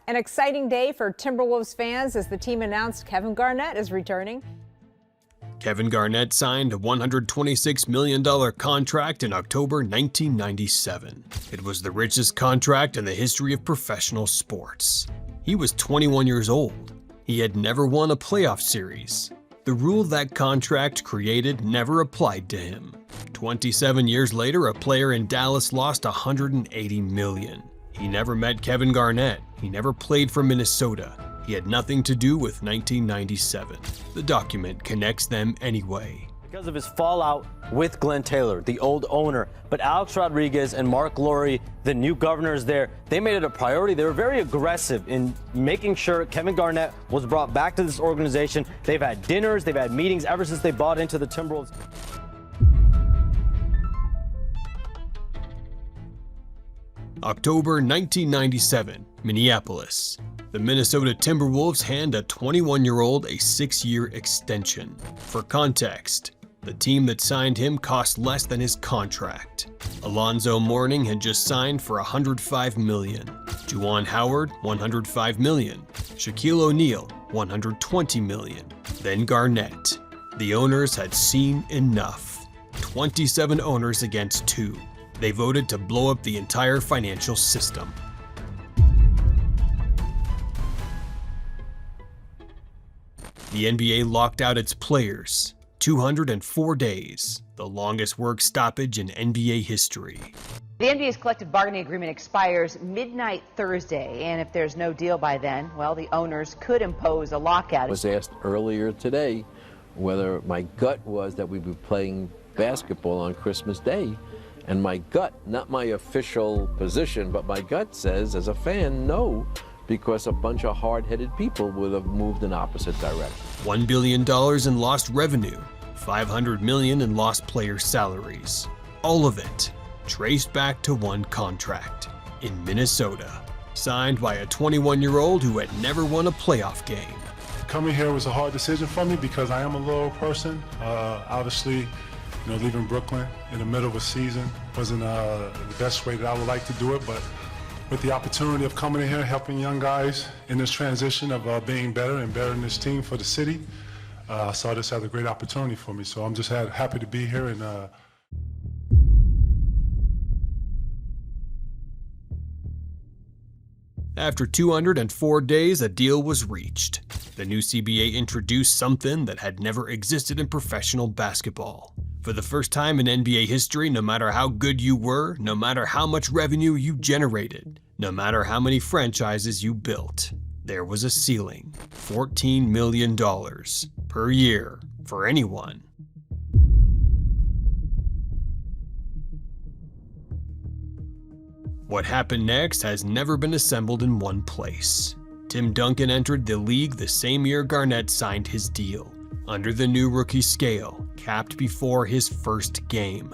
An exciting day for Timberwolves fans as the team announced Kevin Garnett is returning. Kevin Garnett signed a $126 million contract in October 1997. It was the richest contract in the history of professional sports. He was 21 years old. He had never won a playoff series. The rule that contract created never applied to him. 27 years later, a player in Dallas lost $180 million. He never met Kevin Garnett. He never played for Minnesota. He had nothing to do with 1997. The document connects them anyway. Because of his fallout with Glenn Taylor, the old owner, but Alex Rodriguez and Mark Lowry, the new governors there, they made it a priority. They were very aggressive in making sure Kevin Garnett was brought back to this organization. They've had dinners, they've had meetings ever since they bought into the Timberwolves. October 1997, Minneapolis. The Minnesota Timberwolves hand a 21-year-old a 6-year extension. For context, the team that signed him cost less than his contract. Alonzo Mourning had just signed for $105 million. Juwan Howard, $105 million. Shaquille O'Neal, $120 million. Then Garnett. The owners had seen enough. 27 owners against 2. They voted to blow up the entire financial system. The NBA locked out its players. 204 days, the longest work stoppage in NBA history. The NBA's collective bargaining agreement expires midnight Thursday, and if there's no deal by then, well, the owners could impose a lockout. I was asked earlier today whether my gut was that we'd be playing basketball on Christmas Day. And my gut, not my official position, but my gut says, as a fan, no, because a bunch of hard-headed people would have moved in opposite direction. $1 billion in lost revenue, $500 million in lost player salaries. All of it traced back to one contract in Minnesota, signed by a 21-year-old who had never won a playoff game. Coming here was a hard decision for me because I am a loyal person. Obviously, leaving Brooklyn in the middle of a season wasn't the best way that I would like to do it, but with the opportunity of coming in here, helping young guys in this transition of being better and bettering this team for the city, I saw this as a great opportunity for me. So I'm just happy to be here. And After 204 days, a deal was reached. The new CBA introduced something that had never existed in professional basketball. For the first time in NBA history, no matter how good you were, no matter how much revenue you generated, no matter how many franchises you built, there was a ceiling, $14 million per year for anyone. What happened next has never been assembled in one place. Tim Duncan entered the league the same year Garnett signed his deal, under the new rookie scale, capped before his first game.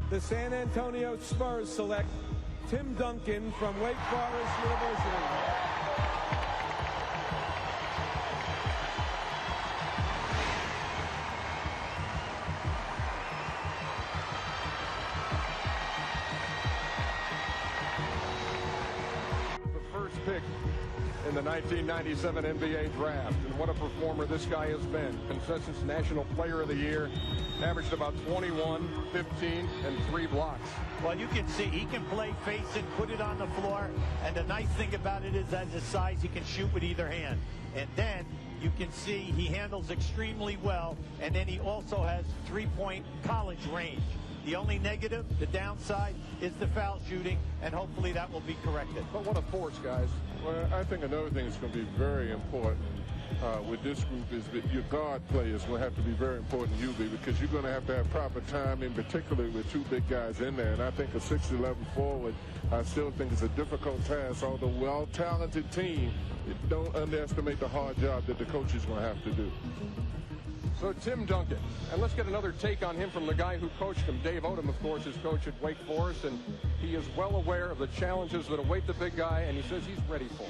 The San Antonio Spurs select Tim Duncan from Wake Forest University. Pick in the 1997 NBA draft, and what a performer this guy has been. Consensus National Player of the Year, averaged about 21, 15, and 3 blocks. Well, you can see he can play face it, put it on the floor, and the nice thing about it is at his size, he can shoot with either hand. And then you can see he handles extremely well, and then he also has three-point college range. The only negative, the downside, is the foul shooting, and hopefully that will be corrected. But what a force, guys. Well, I think another thing that's going to be very important with this group is that your guard play is going to have to be very important, because you're going to have proper timing, particularly with 2 big guys in there. And I think a 6'11" forward, I still think it's a difficult task. Although we're all talented team, don't underestimate the hard job that the coach is going to have to do. So Tim Duncan, and let's get another take on him from the guy who coached him. Dave Odom, of course, is coach at Wake Forest, and he is well aware of the challenges that await the big guy, and he says he's ready for it.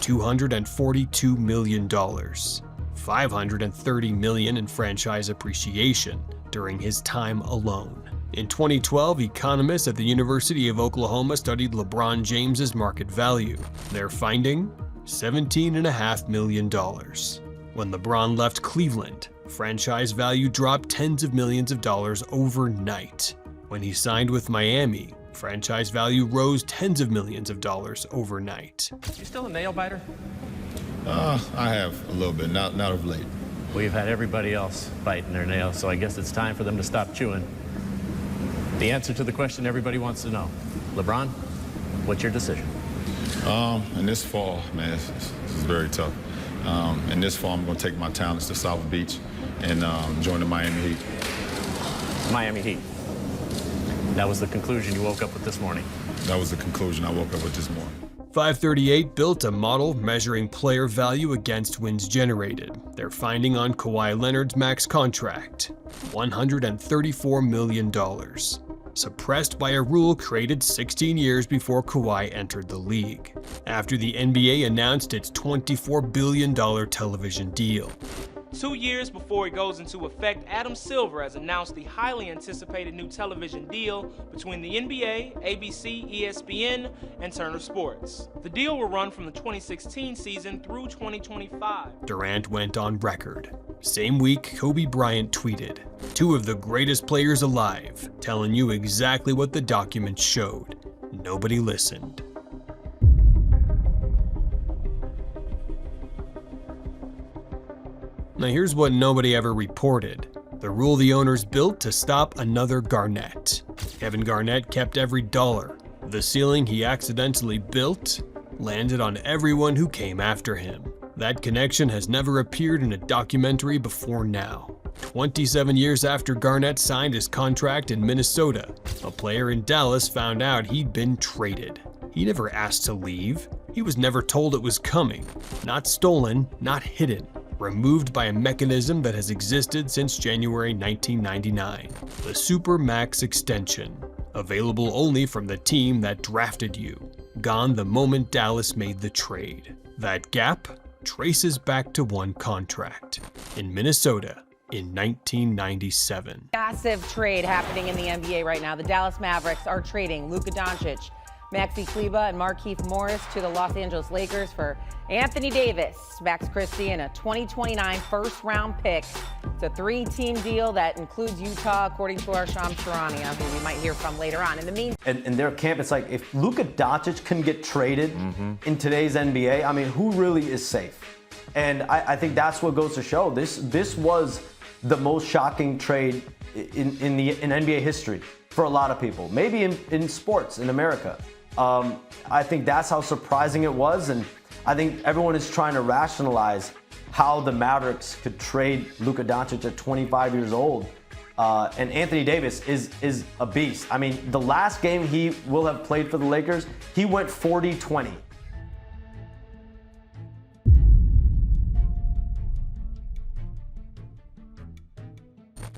$242 million, $530 million in franchise appreciation during his time alone. In 2012, economists at the University of Oklahoma studied LeBron James's market value. Their finding? $17.5 million. When LeBron left Cleveland, franchise value dropped tens of millions of dollars overnight. When he signed with Miami, franchise value rose tens of millions of dollars overnight. You still a nail biter? I have a little bit, not of late. We've had everybody else biting their nails, so I guess it's time for them to stop chewing. The answer to the question everybody wants to know. LeBron, what's your decision? In this fall, man, this is very tough. In this fall, I'm going to take my talents to South Beach and join the Miami Heat. Miami Heat. That was the conclusion you woke up with this morning. That was the conclusion I woke up with this morning. 538 built a model measuring player value against wins generated. Their finding on Kawhi Leonard's max contract, $134 million. Suppressed by a rule created 16 years before Kawhi entered the league, after the NBA announced its $24 billion television deal. 2 years before it goes into effect, Adam Silver has announced the highly anticipated new television deal between the NBA, ABC, ESPN, and Turner Sports. The deal will run from the 2016 season through 2025. Durant went on record. Same week, Kobe Bryant tweeted, "Two of the greatest players alive, telling you exactly what the documents showed. Nobody listened." Now here's what nobody ever reported. The rule the owners built to stop another Garnett. Kevin Garnett kept every dollar. The ceiling he accidentally built landed on everyone who came after him. That connection has never appeared in a documentary before now. 27 years after Garnett signed his contract in Minnesota, a player in Dallas found out he'd been traded. He never asked to leave. He was never told it was coming. Not stolen, not hidden. Removed by a mechanism that has existed since January 1999, the Supermax extension, available only from the team that drafted you, gone the moment Dallas made the trade. That gap traces back to one contract, in Minnesota in 1997. Massive trade happening in the NBA right now. The Dallas Mavericks are trading Luka Doncic, Maxi Kleber, and Markieff Morris to the Los Angeles Lakers for Anthony Davis, Max Christie, and a 2029 first-round pick. It's a three-team deal that includes Utah, according to our Shams Charania, who we might hear from later on. In the meantime, in their camp, it's like if Luka Doncic can get traded in today's NBA, I mean, who really is safe? And I think that's what goes to show. This was the most shocking trade in NBA history for a lot of people, maybe in sports in America. I think that's how surprising it was, and I think everyone is trying to rationalize how the Mavericks could trade Luka Doncic at 25 years old. And Anthony Davis is a beast. I mean, the last game he will have played for the Lakers, he went 40-20.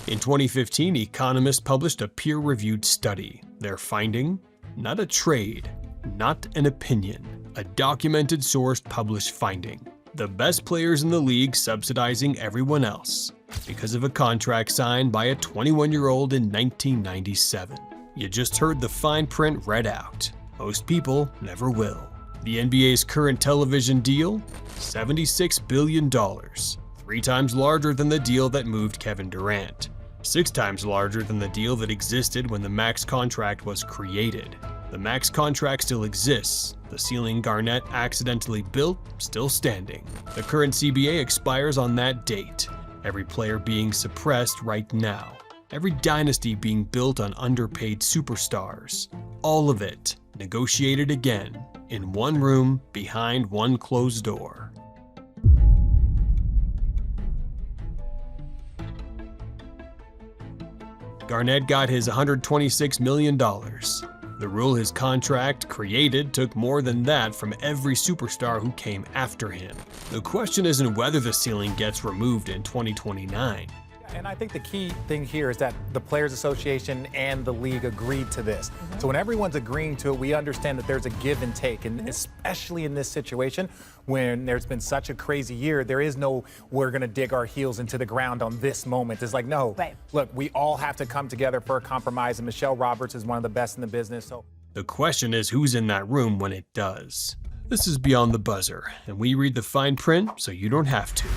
In 2015, economists published a peer-reviewed study. Their finding? Not a trade, not an opinion, a documented sourced published finding. The best players in the league subsidizing everyone else because of a contract signed by a 21-year-old in 1997. You just heard the fine print read out. Most people never will. The NBA's current television deal? $76 billion, 3 times larger than the deal that moved Kevin Durant. 6 times larger than the deal that existed when the max contract was created. The max contract still exists. The ceiling Garnett accidentally built, still standing. The current CBA expires on that date. Every player being suppressed right now. Every dynasty being built on underpaid superstars. All of it negotiated again, in one room, behind one closed door. Garnett got his $126 million. The rule his contract created took more than that from every superstar who came after him. The question isn't whether the ceiling gets removed in 2029. And I think the key thing here is that the Players Association and the league agreed to this. So when everyone's agreeing to it, we understand that there's a give and take. And especially in this situation, when there's been such a crazy year, there is no, we're going to dig our heels into the ground on this moment. It's like, no, look, we all have to come together for a compromise. And Michelle Roberts is one of the best in the business. So The question is who's in that room when it does. This is Beyond the Buzzer, and we read the fine print so you don't have to.